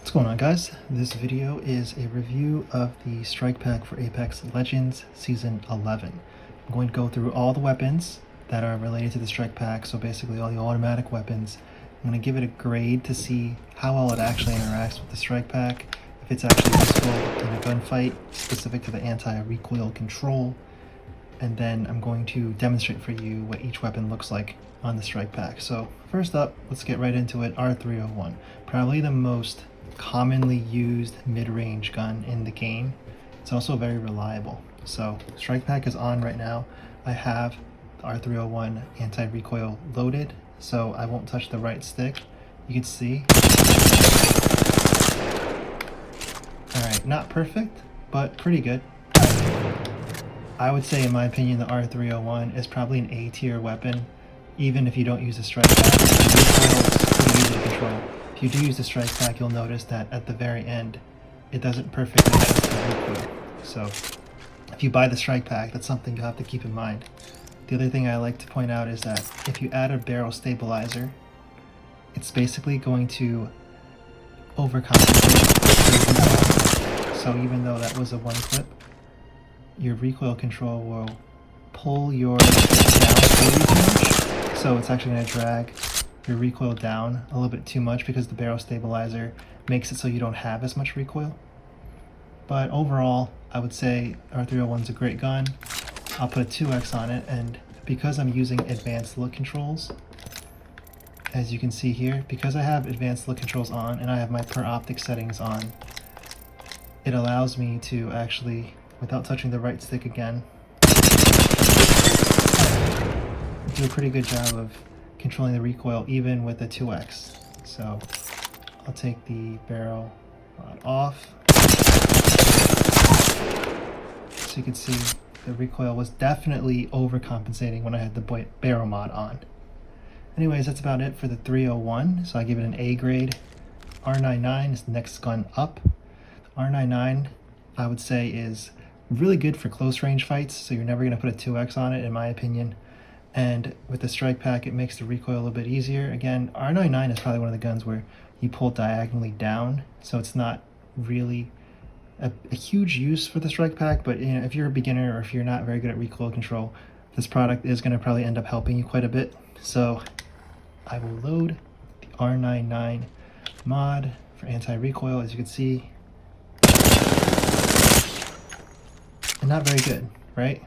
What's going on, guys? This video is a review of the strike pack for Apex Legends Season 11. I'm going to go through all the weapons that are related to the strike pack, so basically all the automatic weapons. I'm going to give it a grade to see how well it actually interacts with the strike pack, if it's actually useful in a gunfight specific to the anti-recoil control, and then I'm going to demonstrate for you what each weapon looks like on the strike pack. So first up, let's get right into it. R301, probably the most commonly used mid-range gun in the game. It's also very reliable. So strike pack is on right now. I have the R301 anti-recoil loaded, so I won't touch the right stick. You can see. Alright, not perfect, but pretty good. I would say, in my opinion, the R301 is probably an A tier weapon, even if you don't use the strike pack. The recoil is pretty easy to control. If you do use the strike pack, you'll notice that at the very end, it doesn't perfectly adjust the recoil. So if you buy the strike pack, that's something you have to keep in mind. The other thing I like to point out is that if you add a barrel stabilizer, it's basically going to overcompensate. So even though that was a one clip, your recoil control will pull your down way too much. So it's actually going to drag your recoil down a little bit too much because the barrel stabilizer makes it so you don't have as much recoil. But overall, I would say R301 is a great gun. I'll put a 2x on it, and because I'm using advanced look controls, as you can see here, because I have advanced look controls on and I have my per optic settings on, it allows me to actually, without touching the right stick again, do a pretty good job of controlling the recoil even with the 2x. So I'll take the barrel off. So you can see the recoil was definitely overcompensating when I had the barrel mod on. Anyways, that's about it for the 301. So I give it an A grade. R99 is the next gun up. R99, I would say, is really good for close range fights, so you're never going to put a 2x on it, in my opinion. And with the strike pack, it makes the recoil a little bit easier. Again, R99 is probably one of the guns where you pull diagonally down, so it's not really a huge use for the strike pack, but you know, if you're a beginner or if you're not very good at recoil control, this product is going to probably end up helping you quite a bit. So I will load the R99 mod for anti-recoil. As you can see, and not very good, right?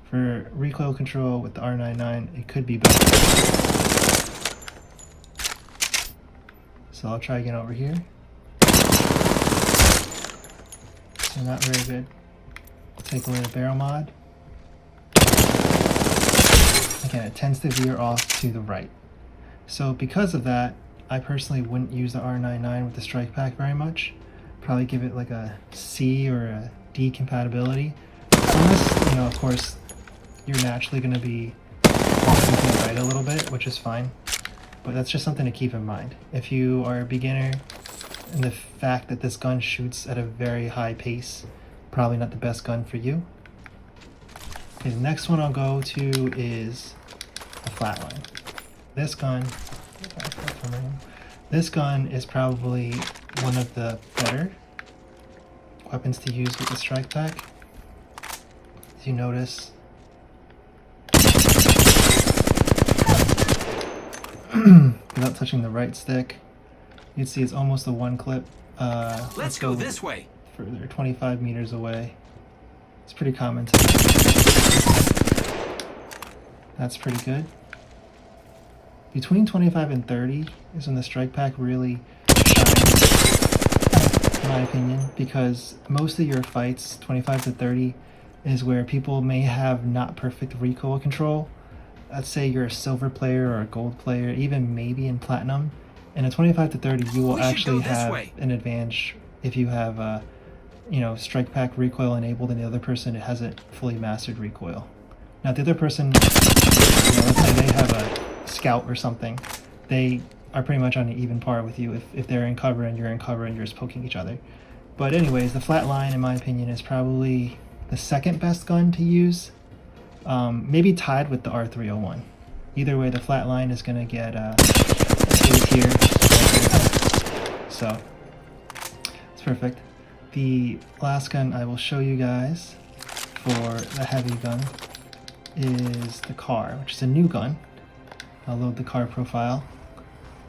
For recoil control with the R99, it could be better. So I'll try again over here. So not very good. Take away the barrel mod. Again, it tends to veer off to the right. So because of that, I personally wouldn't use the R99 with the strike pack very much. Probably give it like a C or a D compatibility. Unless, you know, of course, you're naturally going to be walking to the right a little bit, which is fine. But that's just something to keep in mind. If you are a beginner, and the fact that this gun shoots at a very high pace, probably not the best gun for you. Okay, the next one I'll go to is a flatline. This gun is probably one of the better weapons to use with the strike pack. As you notice, without touching the right stick, you can see it's almost a one clip. Let's go this way. Further, 25 meters away. It's pretty common. That's pretty good. Between 25 and 30 is when the strike pack really shines, in my opinion, because most of your fights, 25 to 30, is where people may have not perfect recoil control. Let's say you're a silver player or a gold player, even maybe in platinum. In a 25 to 30, you will actually have an advantage if you have, you know, strike pack recoil enabled, and the other person hasn't fully mastered recoil. Now, the other person, you know, let's say they have a scout or something, they are pretty much on an even par with you if they're in cover and you're in cover and you're just poking each other. But anyways, the flatline, in my opinion, is probably the second best gun to use. Maybe tied with the R301. Either way, the flatline is going to get A tier. So perfect. The last gun I will show you guys for the heavy gun is the car, which is a new gun. I'll load the car profile.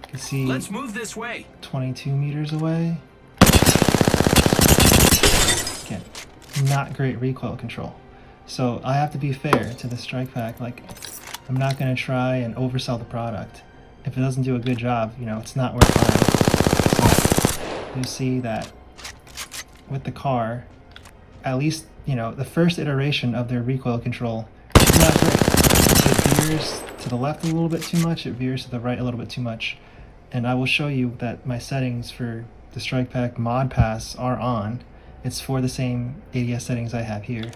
You can see let's move this way. 22 meters away. Again, not great recoil control. So I have to be fair to the Strikepack. Like, I'm not going to try and oversell the product. If it doesn't do a good job, you know, it's not worth buying. So you see that with the car, at least, you know, the first iteration of their recoil control is not great. It veers to the left a little bit too much, it veers to the right a little bit too much. And I will show you that my settings for the Strikepack mod pass are on. It's for the same ADS settings I have here.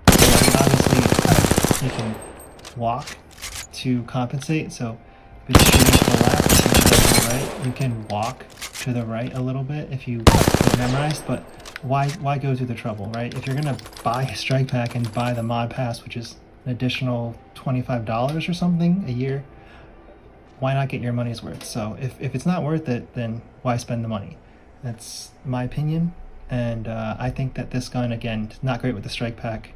So obviously you can walk to compensate. So if it's shooting to the left, if it's shooting to the right, you can walk to the right a little bit if you get memorized, but why go through the trouble, right? If you're gonna buy a Strikepack and buy the mod pass, which is an additional $25 or something a year, why not get your money's worth? So if it's not worth it, then why spend the money? That's my opinion. And I think that this gun, again, is not great with the Strikepack.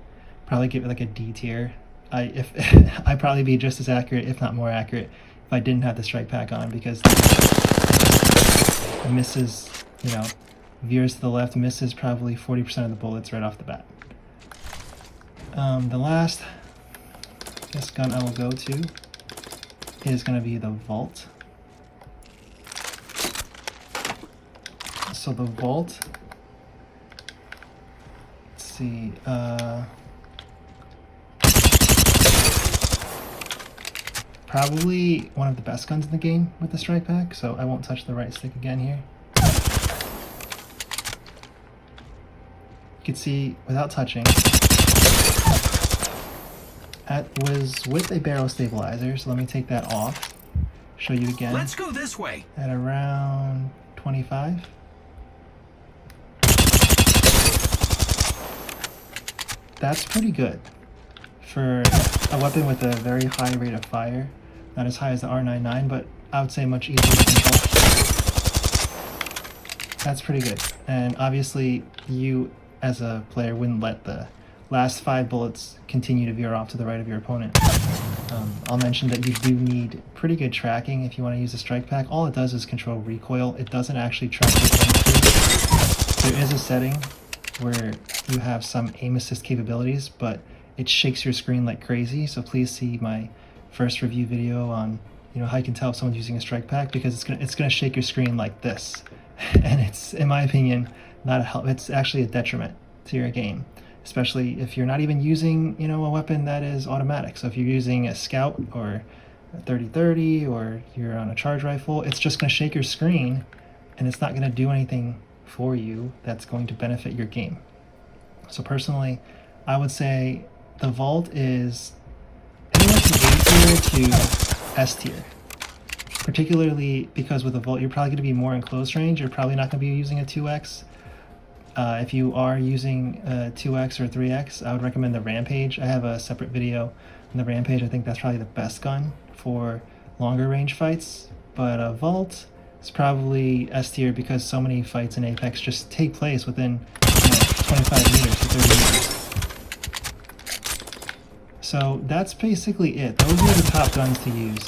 Probably give it like a D tier. I'd probably be just as accurate, if not more accurate, if I didn't have the Strikepack on, because it misses, you know, veers to the left, misses probably 40% of the bullets right off the bat. The last gun I will go to is going to be the Vault. So the Vault, let's see, probably one of the best guns in the game with the Strikepack, so I won't touch the right stick again here. You can see, without touching, that was with a barrel stabilizer, so let me take that off, show you again. Let's go this way. At around 25. That's pretty good for a weapon with a very high rate of fire. Not as high as the R99, but I would say much easier to control. That's pretty good. And obviously, you as a player wouldn't let the last 5 bullets continue to veer off to the right of your opponent. I'll mention that you do need pretty good tracking if you want to use a Strikepack. All it does is control recoil. It doesn't actually track your aim. There is a setting where you have some aim assist capabilities, but it shakes your screen like crazy. So please see my first review video on, you know, how you can tell if someone's using a Strikepack, because it's gonna shake your screen like this, and it's, in my opinion, not a help. It's actually a detriment to your game, especially if you're not even using, you know, a weapon that is automatic. So if you're using a scout or a 30-30 or you're on a charge rifle, it's just gonna shake your screen, and it's not gonna do anything for you that's going to benefit your game. So personally, I would say the Vault is anywhere from A tier to S tier. Particularly because with the Vault, you're probably going to be more in close range. You're probably not going to be using a 2x. If you are using a 2x or 3x, I would recommend the Rampage. I have a separate video on the Rampage. I think that's probably the best gun for longer range fights. But Vault is probably S tier because so many fights in Apex just take place within 25 meters to 30 meters. So that's basically it. Those are the top guns to use.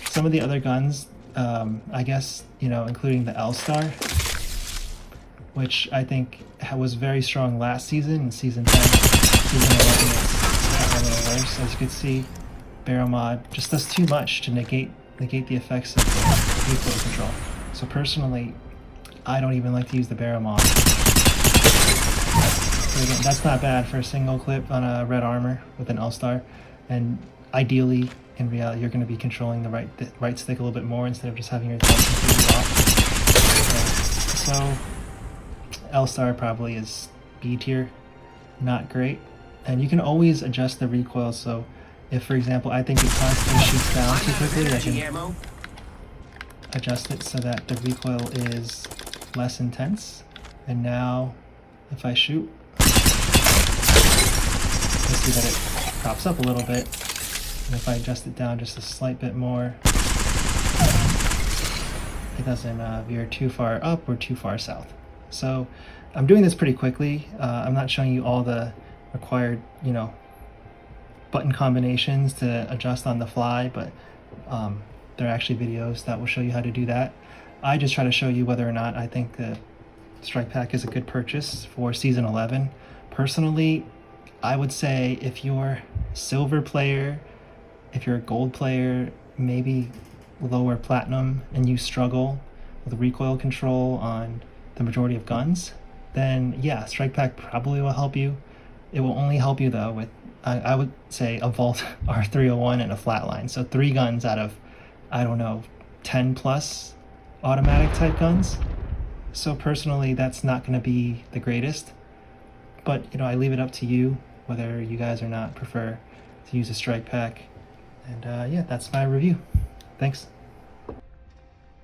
Some of the other guns, I guess, you know, including the L-Star, which I think was very strong last season, in Season 10. Season 11 is a little worse. As you can see, barrel mod just does too much to negate the effects of the recoil control. So personally, I don't even like to use the barrel mod. So again, that's not bad for a single clip on a red armor with an L-Star, and ideally, in reality, you're going to be controlling the right stick a little bit more instead of just having your thumb completely off. So L-Star probably is B tier, not great. And you can always adjust the recoil, so if, for example, I think it constantly shoots down too quickly, I can adjust it so that the recoil is less intense. And now, if I shoot, you'll see that it drops up a little bit. And if I adjust it down just a slight bit more, it doesn't veer too far up or too far south. So I'm doing this pretty quickly. I'm not showing you all the required, button combinations to adjust on the fly, but there are actually videos that will show you how to do that. I just try to show you whether or not I think the Strike Pack is a good purchase for Season 11. Personally, I would say if you're a silver player, if you're a gold player, maybe lower platinum, and you struggle with recoil control on the majority of guns, then yeah, Strike Pack probably will help you. It will only help you though with, I would say, a Vault R301 and a flatline. So 3 guns out of, I don't know, 10 plus automatic type guns. So personally, that's not going to be the greatest. But I leave it up to you whether you guys or not prefer to use a Strike Pack. And yeah, that's my review. Thanks.